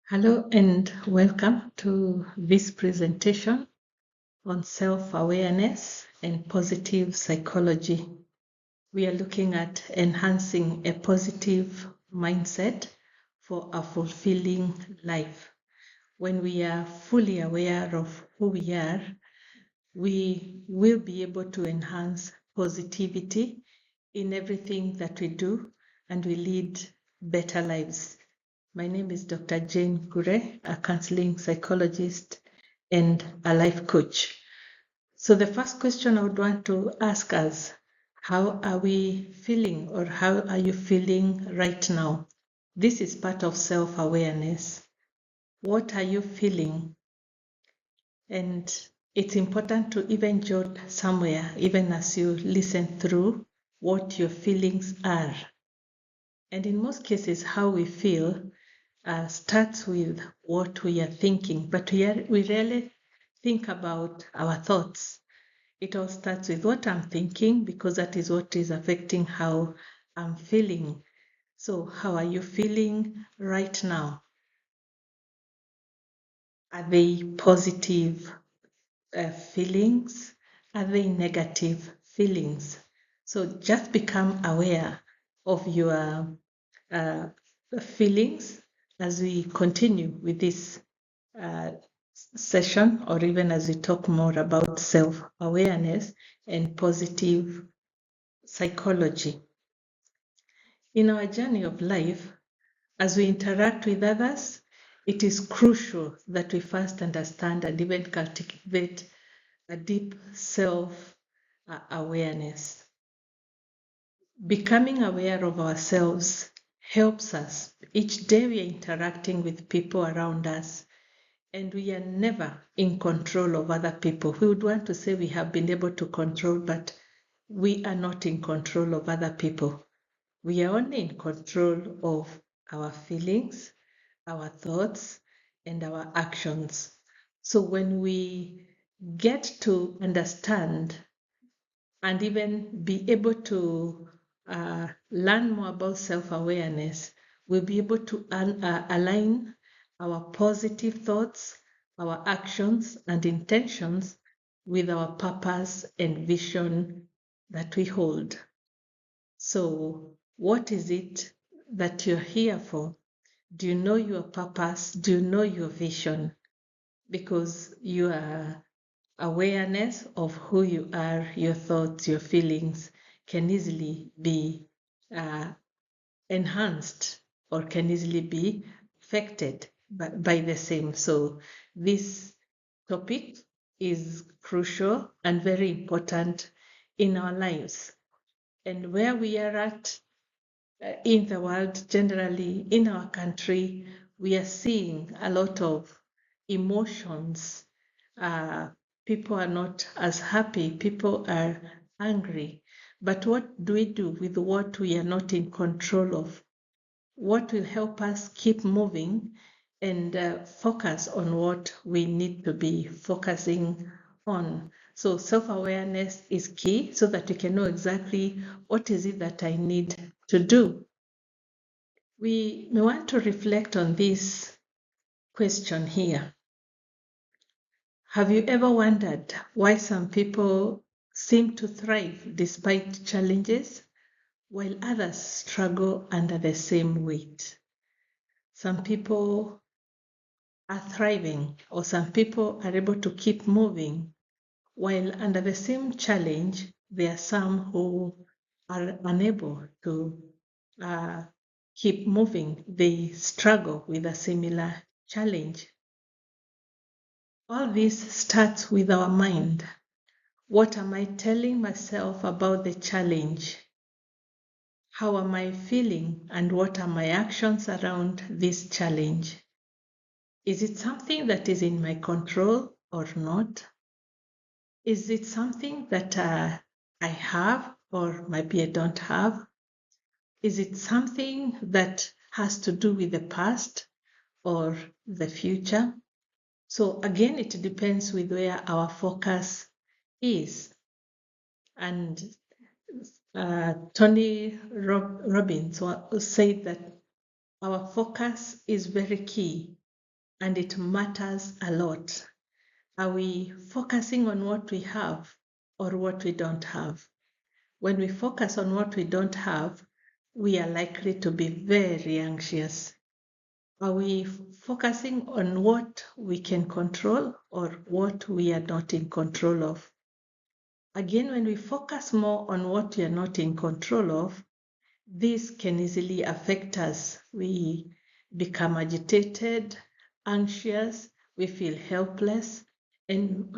Hello and welcome to this presentation on self-awareness and positive psychology. We are looking at enhancing a positive mindset for a fulfilling life. When we are fully aware of who we are, we will be able to enhance positivity in everything that we do and we lead better lives. My name is Dr. Jane Ngure, a counseling psychologist and a life coach. So the first question I would want to ask us, how are we feeling or how are you feeling right now? This is part of self-awareness. What are you feeling? And it's important to even jot somewhere, even as you listen through, what your feelings are. And in most cases, how we feel starts with what we are thinking, but we rarely think about our thoughts. It all starts with what I'm thinking because that is what is affecting how I'm feeling. So how are you feeling right now? Are they positive feelings? Are they negative feelings? So just become aware of your feelings as we continue with this session, or even as we talk more about self-awareness and positive psychology. In our journey of life, as we interact with others, it is crucial that we first understand and even cultivate a deep self-awareness. Becoming aware of ourselves helps us. Each day we are interacting with people around us, and we are never in control of other people. We would want to say we have been able to control, but we are not in control of other people. We are only in control of our feelings, our thoughts, and our actions. So when we get to understand and even be able to learn more about self-awareness, we'll be able to align our positive thoughts, our actions and intentions with our purpose and vision that we hold. So what is it that you're here for? Do you know your purpose? Do you know your vision? Because you are awareness of who you are, your thoughts, your feelings can easily be enhanced or can easily be affected by the same. So this topic is crucial and very important in our lives. And where we are at in the world, generally in our country, we are seeing a lot of emotions. People are not as happy, people are angry. But what do we do with what we are not in control of? What will help us keep moving and focus on what we need to be focusing on? So self-awareness is key so that you can know exactly what is it that I need to do. We may want to reflect on this question here. Have you ever wondered why some people seem to thrive despite challenges, while others struggle under the same weight? Some people are thriving, or some people are able to keep moving, while under the same challenge, there are some who are unable to keep moving. They struggle with a similar challenge. All this starts with our mind. What am I telling myself about the challenge? How am I feeling and what are my actions around this challenge? Is it something that is in my control or not? Is it something that I have or maybe I don't have? Is it something that has to do with the past or the future? So again, it depends with where our focus is. And Tony Robbins said that our focus is very key. and it matters a lot. Are we focusing on what we have or what we don't have? When we focus on what we don't have, we are likely to be very anxious. Are we focusing on what we can control or what we are not in control of? Again, when we focus more on what we are not in control of, this can easily affect us. We become agitated, anxious, we feel helpless, and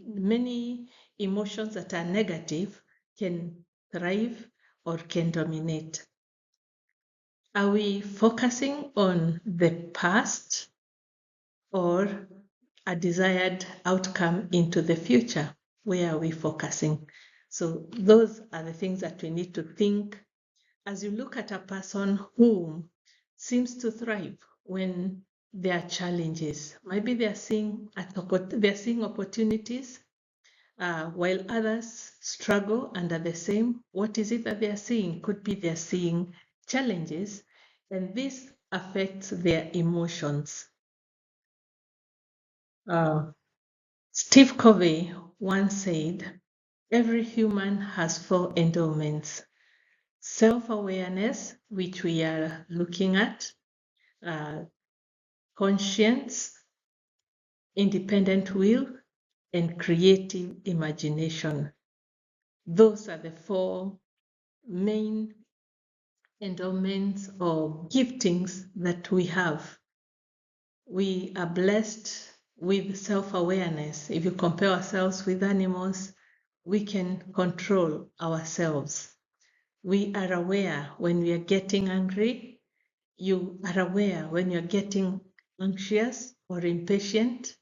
many emotions that are negative can thrive or can dominate. Are we focusing on the past or a desired outcome into the future? Where are we focusing? So those are the things that we need to think as you look at a person who seems to thrive when there are challenges. Maybe they're seeing opportunities while others struggle under the same. What is it that they're seeing? Could be they're seeing challenges, and this affects their emotions. Steve Covey once said, every human has 4 endowments: self-awareness, which we are looking at, conscience, independent will, and creative imagination. Those are the 4 main endowments or giftings that we have. We are blessed with self-awareness. If you compare ourselves with animals, we can control ourselves. We are aware when we are getting angry. You are aware when you're getting anxious or impatient,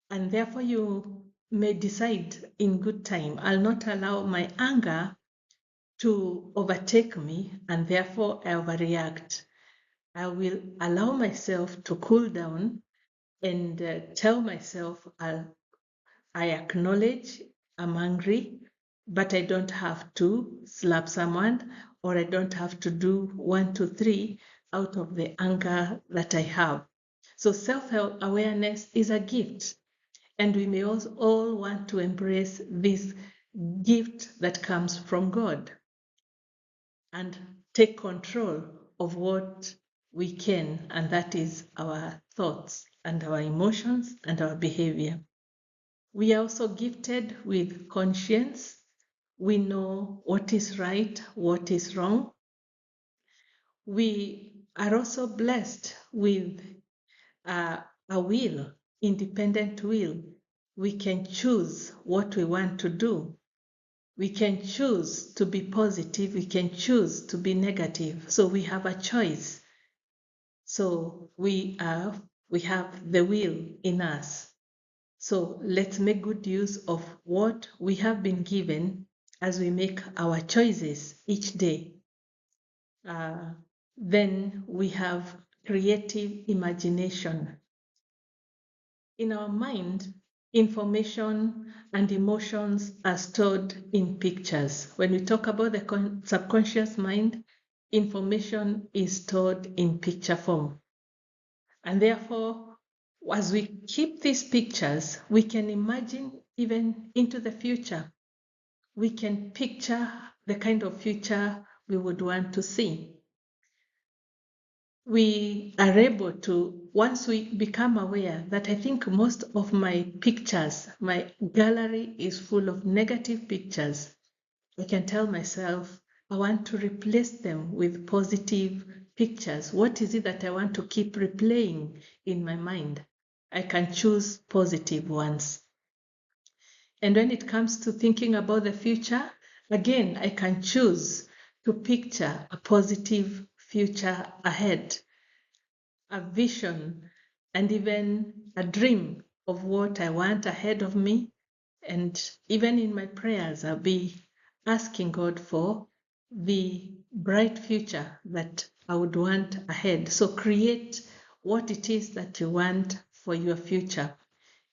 and therefore you may decide in good time, I'll not allow my anger to overtake me, and therefore I overreact. I will allow myself to cool down and tell myself I acknowledge I'm angry, but I don't have to slap someone, or I don't have to do 1, 2, 3 out of the anger that I have. So self-awareness is a gift, and we may also all want to embrace this gift that comes from God and take control of what we can, and that is our thoughts and our emotions and our behavior. We are also gifted with conscience. We know what is right, what is wrong. We are also blessed with a will, independent will. We can choose what we want to do. We can choose to be positive. We can choose to be negative. So we have a choice. So we have the will in us. So let's make good use of what we have been given as we make our choices each day. Then we have creative imagination. In our mind, information and emotions are stored in pictures. When we talk about the subconscious mind, information is stored in picture form. And therefore, as we keep these pictures, we can imagine even into the future. We can picture the kind of future we would want to see. We are able to, once we become aware that I think most of my pictures, my gallery is full of negative pictures, I can tell myself, I want to replace them with positive pictures. What is it that I want to keep replaying in my mind? I can choose positive ones. And when it comes to thinking about the future, again, I can choose to picture a positive future ahead, a vision, and even a dream of what I want ahead of me. And even in my prayers, I'll be asking God for the bright future that I would want ahead. So create what it is that you want for your future.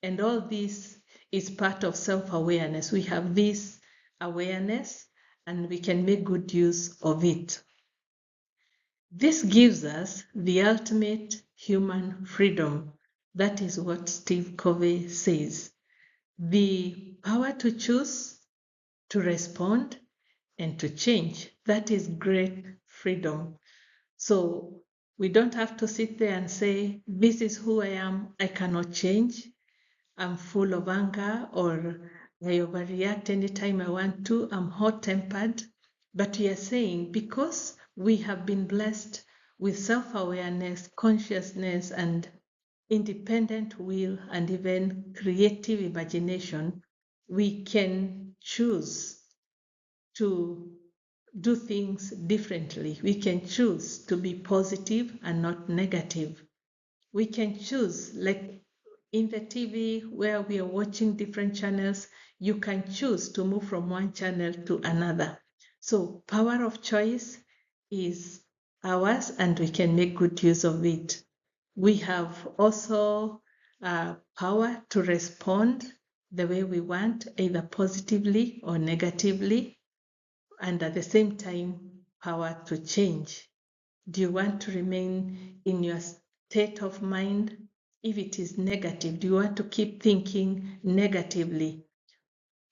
And all this is part of self-awareness. We have this awareness and we can make good use of it. This gives us the ultimate human freedom. That is what Steve Covey says. The power to choose, to respond, and to change. That is great freedom. So we don't have to sit there and say, this is who I am, I cannot change. I'm full of anger, or I overreact anytime I want to, I'm hot-tempered. But we are saying, because we have been blessed with self-awareness, consciousness, and independent will, and even creative imagination, we can choose to do things differently. We can choose to be positive and not negative. We can choose, like in the TV where we are watching different channels, you can choose to move from one channel to another. So power of choice is ours, and we can make good use of it. We have also power to respond the way we want, either positively or negatively, and at the same time, power to change. Do you want to remain in your state of mind? If it is negative, do you want to keep thinking negatively?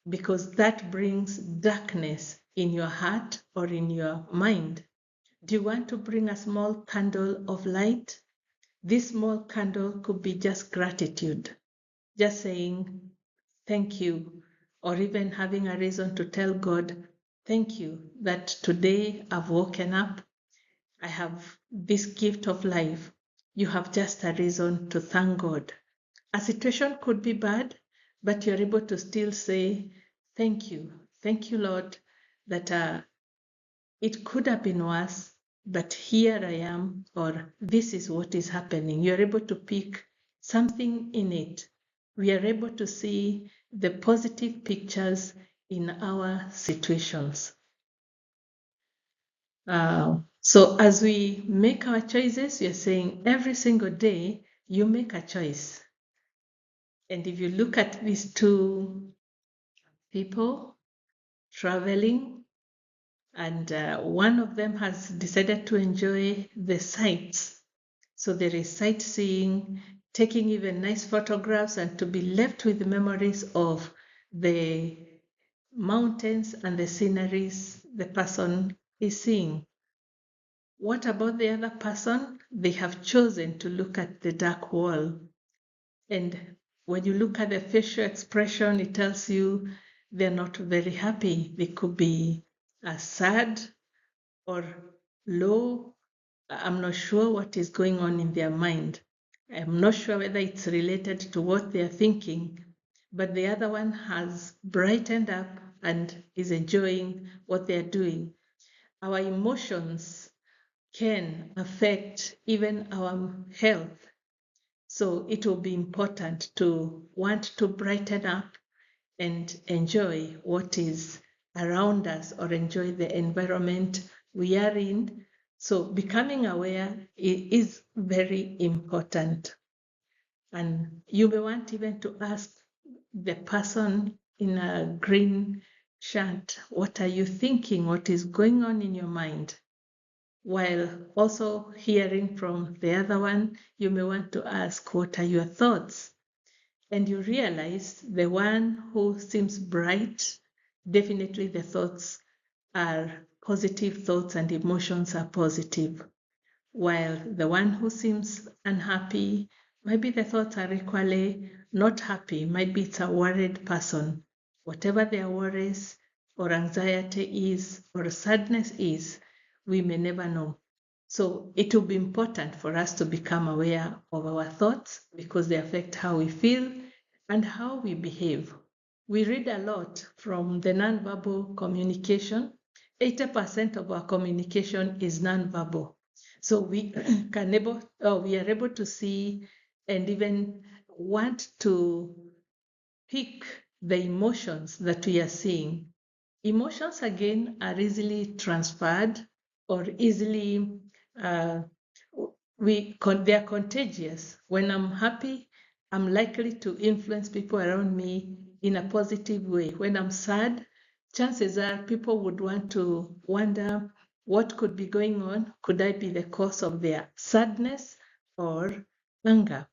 Because that brings darkness in your heart or in your mind. Do you want to bring a small candle of light? This small candle could be just gratitude, just saying thank you, or even having a reason to tell God, thank you that today I've woken up, I have this gift of life. You have just a reason to thank God. A situation could be bad, but you're able to still say, thank you. Thank you, Lord, that it could have been worse, but here I am, or this is what is happening. You're able to pick something in it. We are able to see the positive pictures in our situations. So as we make our choices, you're saying every single day you make a choice. And if you look at these two people traveling, and one of them has decided to enjoy the sights. So there is sightseeing, taking even nice photographs, and to be left with the memories of the mountains and the sceneries the person is seeing. What about the other person? They have chosen to look at the dark wall. And when you look at the facial expression, it tells you they're not very happy. They could be sad or low. I'm not sure what is going on in their mind. I'm not sure whether it's related to what they're thinking, but the other one has brightened up and is enjoying what they're doing. Our emotions can affect even our health. So it will be important to want to brighten up and enjoy what is around us, or enjoy the environment we are in. So becoming aware is very important. And you may want even to ask the person in a green shirt, what are you thinking? What is going on in your mind? While also hearing from the other one, you may want to ask, what are your thoughts? And you realize the one who seems bright, definitely the thoughts are positive thoughts and emotions are positive. While the one who seems unhappy, maybe the thoughts are equally not happy. Maybe it's a worried person. Whatever their worries or anxiety is or sadness is, we may never know. So it will be important for us to become aware of our thoughts, because they affect how we feel and how we behave. We read a lot from the nonverbal communication. 80% of our communication is nonverbal. So we we are able to see and even want to pick the emotions that we are seeing. Emotions, again, are easily transferred or easily, they are contagious. When I'm happy, I'm likely to influence people around me in a positive way. When I'm sad, chances are people would want to wonder what could be going on. Could I be the cause of their sadness or anger?